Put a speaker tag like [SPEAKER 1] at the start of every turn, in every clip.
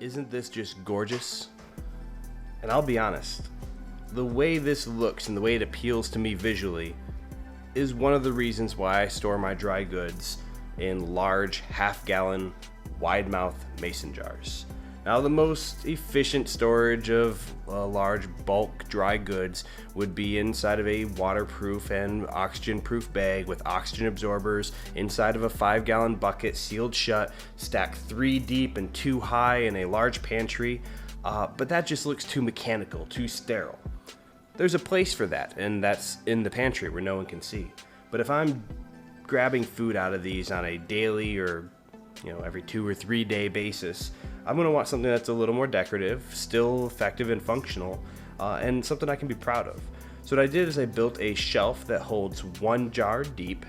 [SPEAKER 1] Isn't this just gorgeous? And I'll be honest, the way this looks and the way it appeals to me visually is one of the reasons why I store my dry goods in large half-gallon wide mouth mason jars. Now, the most efficient storage of large bulk dry goods would be inside of a waterproof and oxygen-proof bag with oxygen absorbers inside of a 5-gallon bucket, sealed shut, stacked 3 deep and 2 high in a large pantry. But that just looks too mechanical, too sterile. There's a place for that, and that's in the pantry where no one can see. But if I'm grabbing food out of these on a daily or every 2 or 3 day basis, I'm going to want something that's a little more decorative, still effective and functional, and something I can be proud of. So what I did is I built a shelf that holds 1 jar deep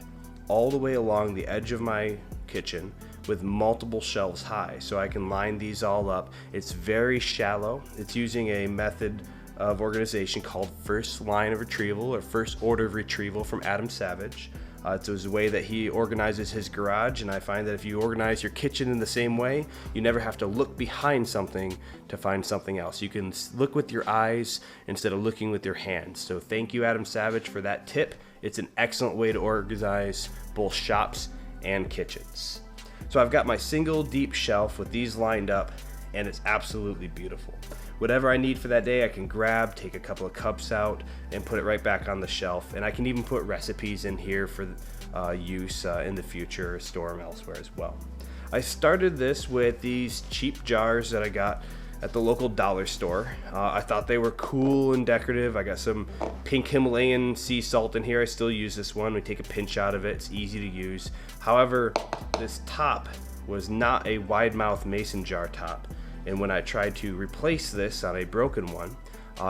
[SPEAKER 1] all the way along the edge of my kitchen with multiple shelves high, so I can line these all up. It's very shallow. It's using a method of organization called first line of retrieval or first order of retrieval from Adam Savage. It's a way that he organizes his garage, and I find that if you organize your kitchen in the same way, you never have to look behind something to find something else. You can look with your eyes instead of looking with your hands. So thank you, Adam Savage, for that tip. It's an excellent way to organize both shops and kitchens. So I've got my single deep shelf with these lined up, and it's absolutely beautiful. Whatever I need for that day, I can grab, take a couple of cups out, and put it right back on the shelf. And I can even put recipes in here for use in the future, or store them elsewhere as well. I started this with these cheap jars that I got at the local dollar store. I thought they were cool and decorative. I got some pink Himalayan sea salt in here. I still use this one. We take a pinch out of it. It's easy to use. However, this top was not a wide mouth mason jar top. And when I tried to replace this on a broken one,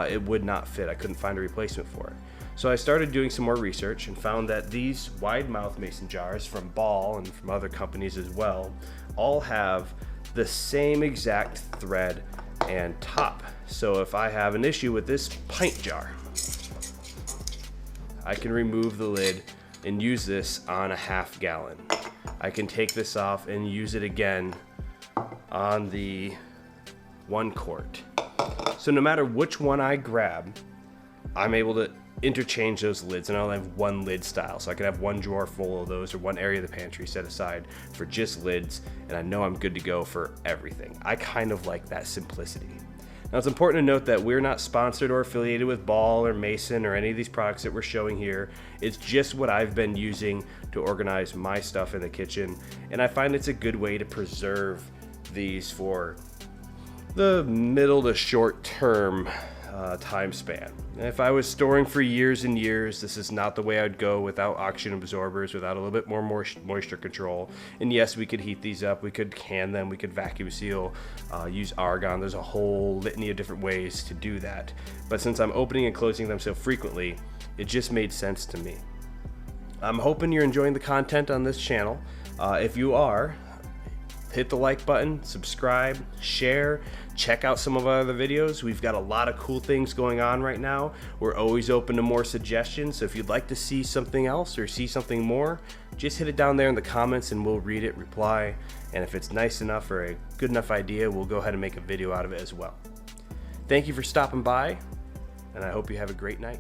[SPEAKER 1] it would not fit. I couldn't find a replacement for it. So I started doing some more research and found that these wide mouth mason jars from Ball and from other companies as well all have the same exact thread and top. So if I have an issue with this pint jar, I can remove the lid and use this on a half gallon. I can take this off and use it again on the 1 quart. So no matter which one I grab, I'm able to interchange those lids, and I'll have 1 lid style. So I can have 1 drawer full of those or 1 area of the pantry set aside for just lids, and I know I'm good to go for everything. I kind of like that simplicity. Now, it's important to note that we're not sponsored or affiliated with Ball or Mason or any of these products that we're showing here. It's just what I've been using to organize my stuff in the kitchen, and I find it's a good way to preserve these for the middle to short term time span. If I was storing for years and years, this is not the way I'd go without oxygen absorbers, without a little bit more moisture control. And yes, we could heat these up, we could can them, we could vacuum seal, use argon. There's a whole litany of different ways to do that. But since I'm opening and closing them so frequently, it just made sense to me. I'm hoping you're enjoying the content on this channel. If you are, hit the like button, subscribe, share, check out some of our other videos. We've got a lot of cool things going on right now. We're always open to more suggestions, so if you'd like to see something else or see something more, just hit it down there in the comments and we'll read it, reply, and if it's nice enough or a good enough idea, we'll go ahead and make a video out of it as well. Thank you for stopping by, and I hope you have a great night.